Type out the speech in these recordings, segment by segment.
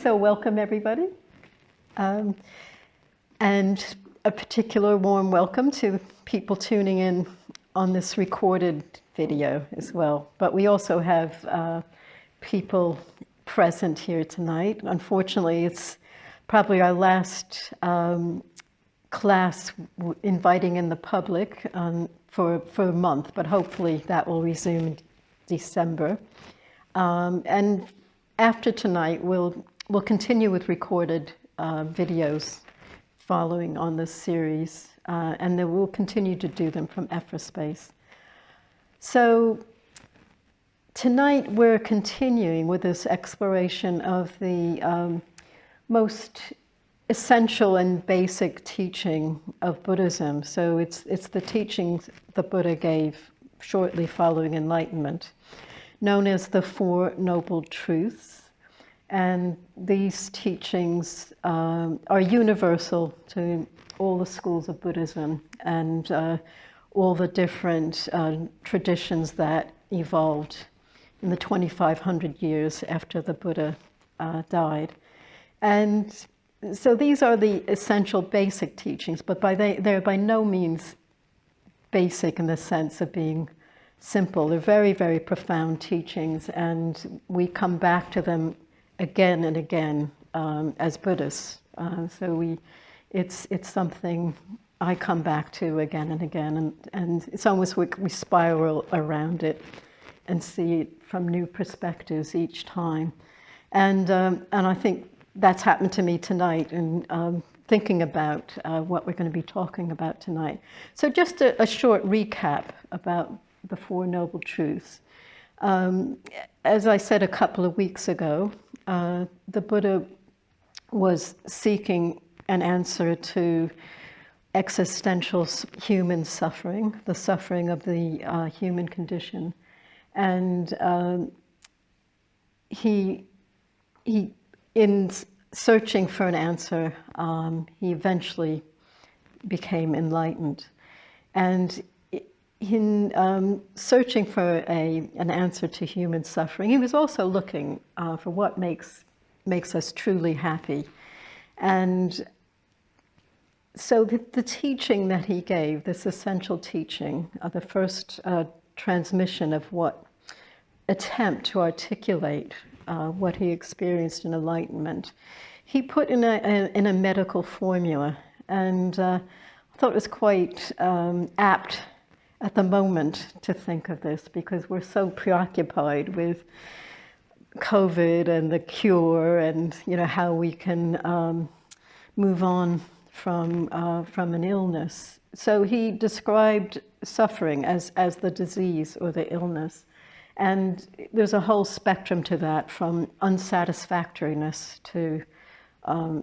So welcome everybody, um, and a particular warm welcome to people tuning in on this recorded video as well. But we also have people present here tonight. Unfortunately, it's probably our last class inviting in the public for a month, but hopefully that will resume in December. And after tonight, we'll continue with recorded videos following on this series, and then we'll continue to do them from Ephraspace. So tonight we're continuing with this exploration of the most essential and basic teaching of Buddhism. So it's the teachings the Buddha gave shortly following enlightenment, known as the Four Noble Truths. And these teachings are universal to all the schools of Buddhism and all the different traditions that evolved in the 2,500 years after the Buddha died. And so these are the essential basic teachings, but they're by no means basic in the sense of being simple. They're very, very profound teachings, and we come back to them again and again as Buddhists. It's something I come back to again and again, and it's almost we spiral around it and see it from new perspectives each time. And I think that's happened to me tonight, and thinking about what we're going to be talking about tonight. So just a short recap about the Four Noble Truths. As I said a couple of weeks ago, the Buddha was seeking an answer to existential human suffering, the suffering of the human condition. And he in searching for an answer, he eventually became enlightened. And in searching for an answer to human suffering, he was also looking for what makes us truly happy. And so the teaching that he gave, this essential teaching, the first transmission of what attempt to articulate what he experienced in enlightenment, he put in a medical formula, and I thought it was quite apt at the moment to think of this, because we're so preoccupied with COVID and the cure, and how we can move on from an illness. So he described suffering as the disease or the illness. And there's a whole spectrum to that, from unsatisfactoriness to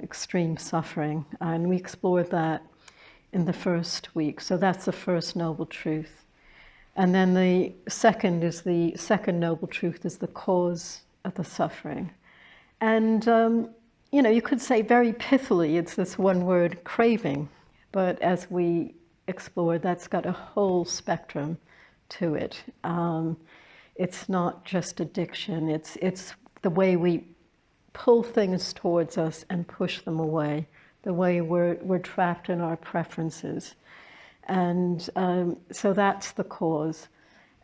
extreme suffering. And we explored that in the first week. So that's the first noble truth. And then the second noble truth is the cause of the suffering. And, you could say very pithily, it's this one word, craving. But as we explored, that's got a whole spectrum to it. It's not just addiction, it's the way we pull things towards us and push them away, the way we're trapped in our preferences. And so that's the cause.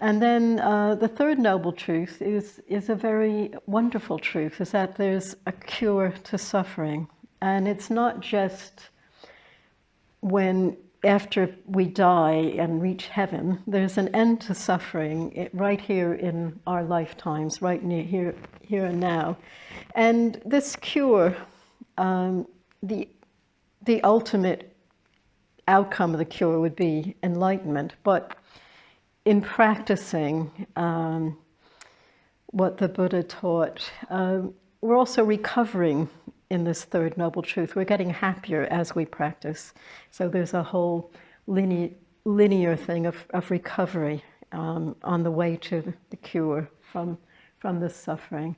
And then the third noble truth is a very wonderful truth, is that there's a cure to suffering. And it's not just when after we die and reach heaven, there's an end to suffering right here in our lifetimes, right near here and now. And this cure, the ultimate outcome of the cure would be enlightenment. But in practicing what the Buddha taught, we're also recovering in this third noble truth. We're getting happier as we practice. So there's a whole linear thing of recovery on the way to the cure from this suffering.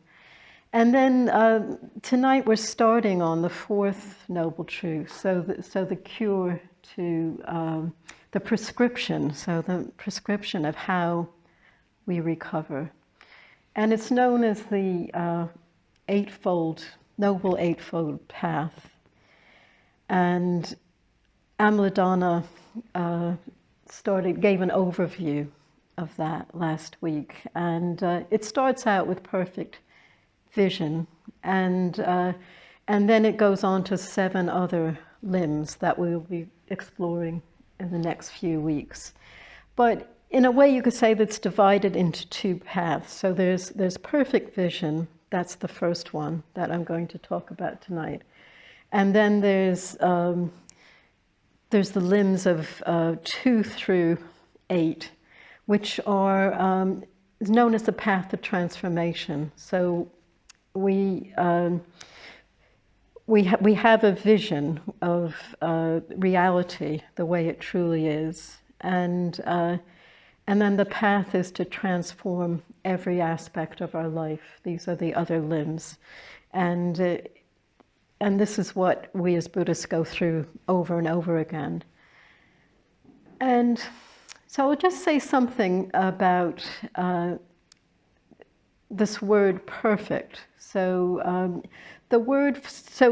And then tonight we're starting on the fourth noble truth. So the cure to the prescription. So the prescription of how we recover. And it's known as the Eightfold Noble Eightfold Path. And Amladana gave an overview of that last week. And it starts out with perfect vision. And then it goes on to 7 other limbs that we'll be exploring in the next few weeks. But in a way, you could say that's divided into 2 paths. So there's perfect vision. That's the first one that I'm going to talk about tonight. And then there's the limbs of 2 through 8, which are known as the path of transformation. So we have a vision of reality, the way it truly is, and then the path is to transform every aspect of our life. These are the other limbs, and this is what we as Buddhists go through over and over again. And so I'll just say something about this word perfect. So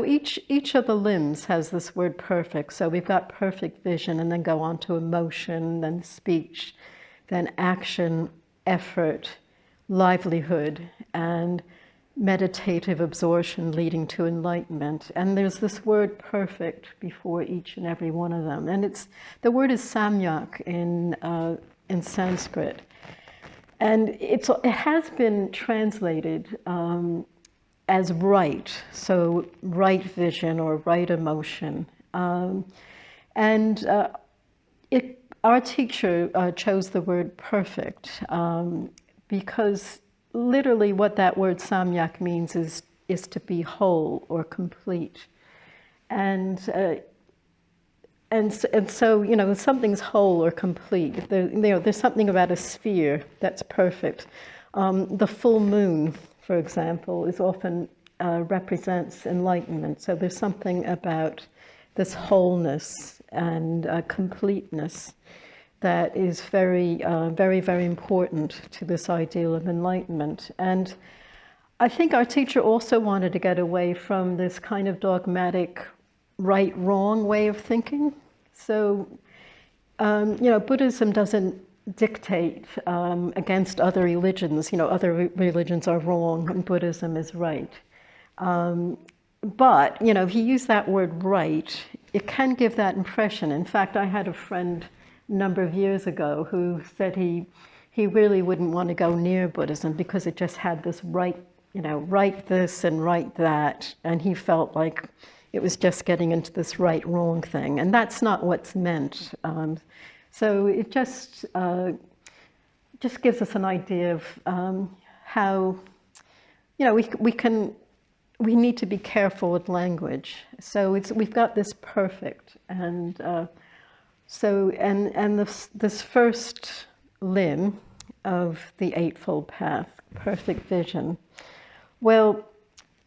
each of the limbs has this word perfect. So we've got perfect vision, and then go on to emotion, then speech, then action, effort, livelihood, and meditative absorption leading to enlightenment. And there's this word perfect before each and every one of them. And the word is samyak in Sanskrit. And it has been translated as right, so right vision or right emotion. Our teacher chose the word perfect because literally what that word samyak means is to be whole or complete. And so, something's whole or complete. There's something about a sphere that's perfect. The full moon, for example, is often represents enlightenment. So there's something about this wholeness and completeness that is very, very important to this ideal of enlightenment. And I think our teacher also wanted to get away from this kind of dogmatic right-wrong way of thinking. So, Buddhism doesn't dictate against other religions. Other religions are wrong and Buddhism is right. But, if you use that word right, it can give that impression. In fact, I had a friend a number of years ago who said he really wouldn't want to go near Buddhism because it just had this right this and right that, and he felt like it was just getting into this right-wrong thing, and that's not what's meant. So it just gives us an idea of how we need to be careful with language. So we've got this perfect, and this first limb of the Eightfold Path, perfect vision. Well,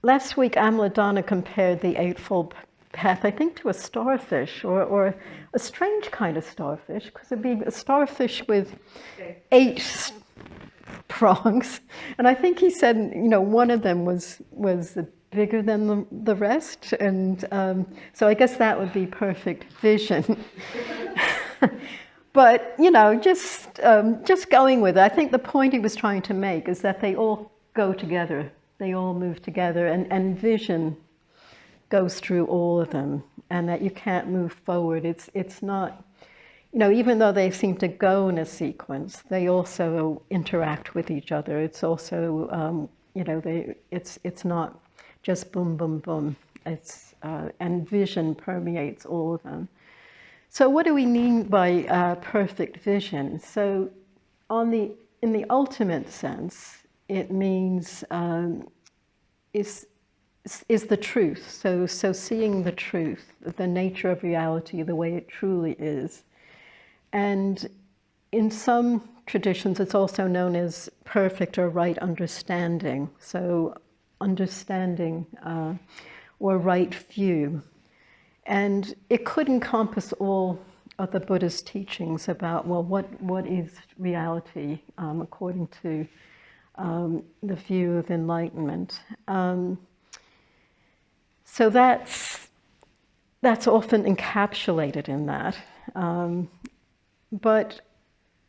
last week Amladana compared the Eightfold Path, I think, to a starfish, or a strange kind of starfish, because it'd be a starfish with 8 prongs, and I think he said, one of them was bigger than the rest, and so I guess that would be perfect vision. But just going with it, I think the point he was trying to make is that they all go together, they all move together, and vision goes through all of them, and that you can't move forward. It's not, even though they seem to go in a sequence, they also interact with each other. It's also, it's not just boom, boom, boom. And vision permeates all of them. So what do we mean by perfect vision? So in the ultimate sense, it means is the truth. So seeing the truth, the nature of reality, the way it truly is. And in some traditions, it's also known as perfect or right understanding. So understanding or right view. And it could encompass all of the Buddha's teachings about, well, what is reality according to the view of enlightenment. So that's often encapsulated in that. But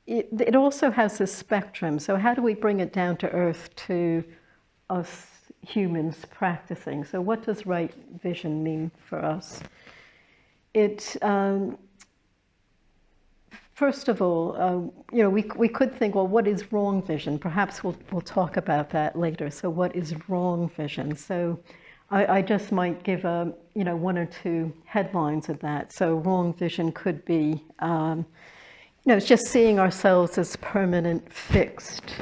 it also has this spectrum. So how do we bring it down to earth to us humans practicing? So what does right vision mean for us? It, first of all, we could think, well, what is wrong vision? Perhaps we'll talk about that later. So what is wrong vision? So I just might give one or two headlines of that. So wrong vision could be, it's just seeing ourselves as permanent, fixed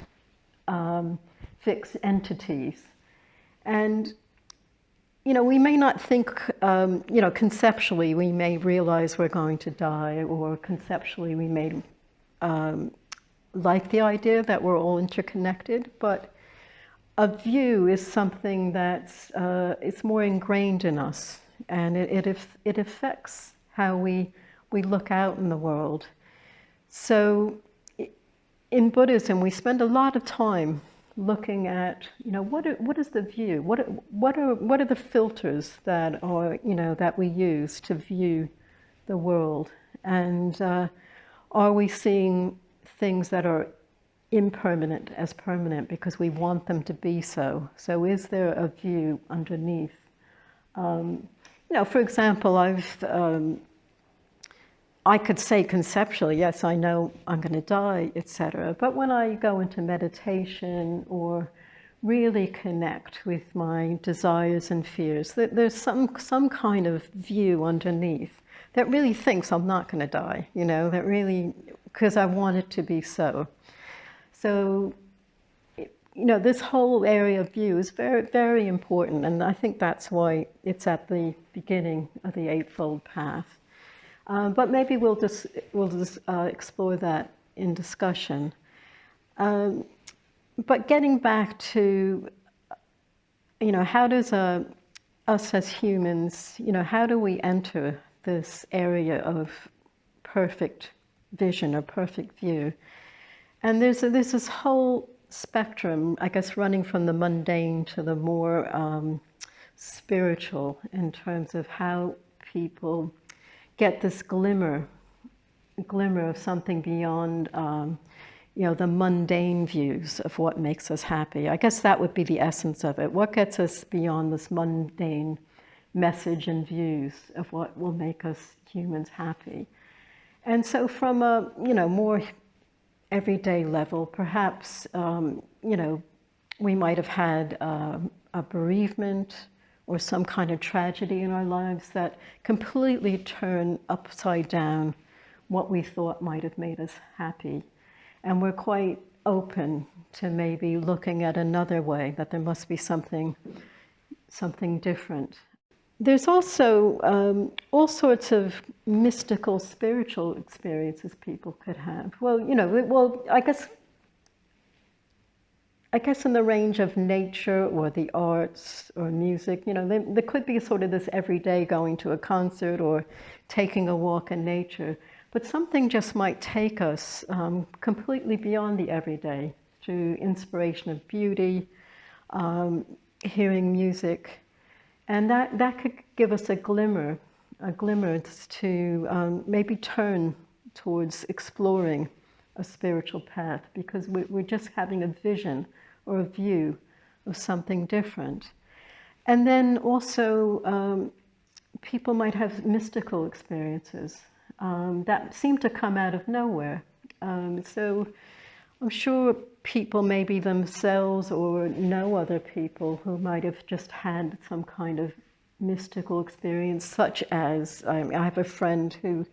entities. And, we may not think, conceptually we may realize we're going to die, or conceptually we may like the idea that we're all interconnected, but a view is something that's it's more ingrained in us, and it affects how we look out in the world. So in Buddhism, we spend a lot of time looking at, what is the view? What are the filters that are, that we use to view the world? And are we seeing things that are impermanent as permanent because we want them to be so? So is there a view underneath? For example, I could say conceptually, yes, I know I'm going to die, etc. But when I go into meditation or really connect with my desires and fears, there's some kind of view underneath that really thinks I'm not going to die, that really, because I want it to be so. So, this whole area of view is very, very important, and I think that's why it's at the beginning of the Eightfold Path. But maybe we'll just explore that in discussion. But getting back to, how does us as humans, how do we enter this area of perfect vision or perfect view? And there's this whole spectrum, I guess, running from the mundane to the more spiritual, in terms of how people get this glimmer of something beyond, the mundane views of what makes us happy. I guess that would be the essence of it. What gets us beyond this mundane message and views of what will make us humans happy? And so from a, more everyday level, perhaps, we might have had a bereavement or some kind of tragedy in our lives that completely turn upside down what we thought might have made us happy. And we're quite open to maybe looking at another way, that there must be something different. There's also all sorts of mystical, spiritual experiences people could have. Well, I guess in the range of nature or the arts or music, there could be sort of this everyday going to a concert or taking a walk in nature, but something just might take us completely beyond the everyday through inspiration of beauty, hearing music, and that could give us a glimmer to maybe turn towards exploring a spiritual path, because we're just having a vision or a view of something different. And then also people might have mystical experiences that seem to come out of nowhere. So I'm sure people, maybe themselves or know other people who might have just had some kind of mystical experience, such as, I have a friend who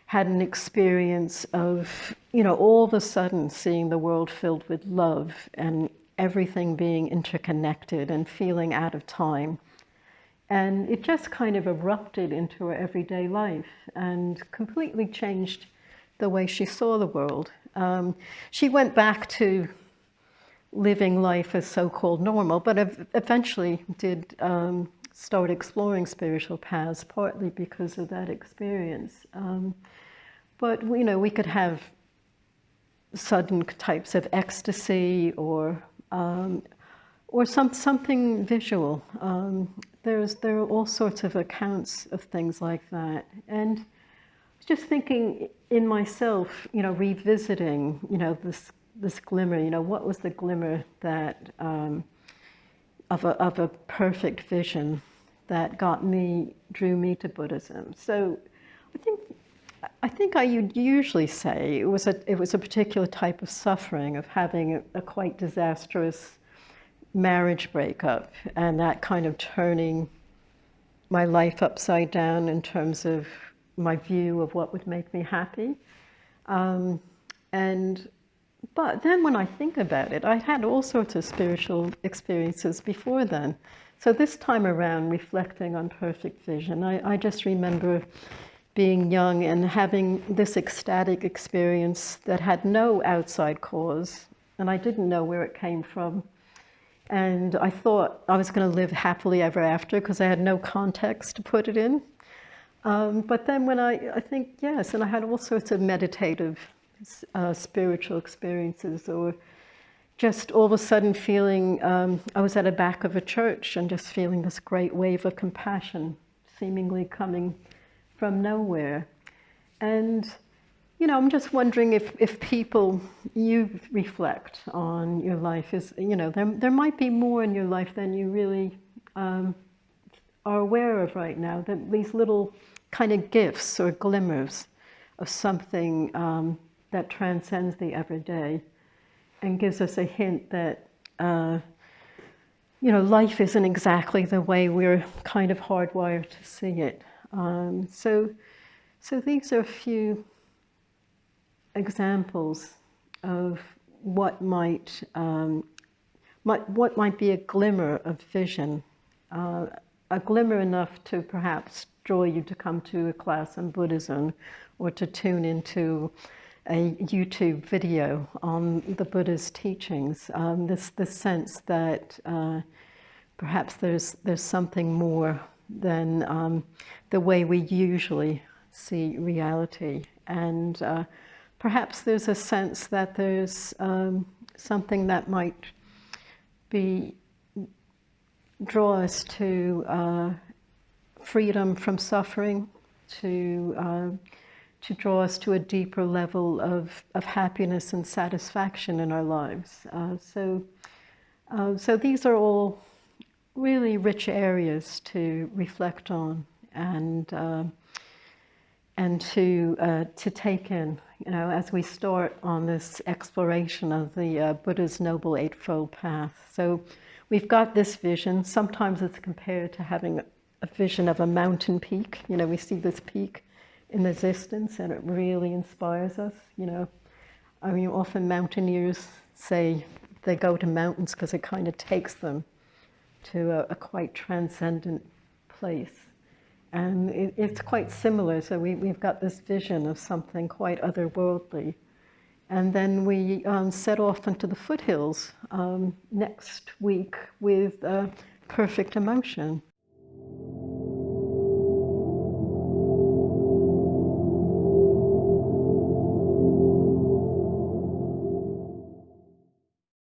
had an experience of, all of a sudden seeing the world filled with love and everything being interconnected and feeling out of time. And it just kind of erupted into her everyday life and completely changed the way she saw the world. She went back to living life as so-called normal, but eventually did start exploring spiritual paths, partly because of that experience. But we could have sudden types of ecstasy or or something visual. There are all sorts of accounts of things like that, and just thinking in myself, revisiting, this glimmer. What was the glimmer that of a perfect vision that drew me to Buddhism? So, I think I would usually say it was a particular type of suffering of having a quite disastrous marriage breakup, and that kind of turning my life upside down in terms of my view of what would make me happy. But then when I think about it, I had all sorts of spiritual experiences before then. So this time around, reflecting on perfect vision, I just remember being young and having this ecstatic experience that had no outside cause, and I didn't know where it came from. And I thought I was going to live happily ever after because I had no context to put it in. But then when I think, yes, and I had all sorts of meditative, spiritual experiences, or just all of a sudden feeling, I was at the back of a church and just feeling this great wave of compassion seemingly coming from nowhere. And I'm just wondering if people, you reflect on your life, there might be more in your life than you really are aware of right now, that these little kind of gifts or glimmers of something that transcends the everyday and gives us a hint that, life isn't exactly the way we're kind of hardwired to see it. So these are a few examples of what might be a glimmer of vision, a glimmer enough to perhaps draw you to come to a class on Buddhism, or to tune into a YouTube video on the Buddha's teachings. This sense that perhaps there's something more than the way we usually see reality, and perhaps there's a sense that there's something that might draw us to freedom from suffering, to draw us to a deeper level of happiness and satisfaction in our lives. So these are all really rich areas to reflect on and to take in, as we start on this exploration of the Buddha's Noble Eightfold Path. So we've got this vision. Sometimes it's compared to having a vision of a mountain peak. We see this peak in the distance, and it really inspires us. Often mountaineers say they go to mountains because it kind of takes them to a quite transcendent place. And it's quite similar. So we've got this vision of something quite otherworldly. And then we set off into the foothills next week with perfect emotion.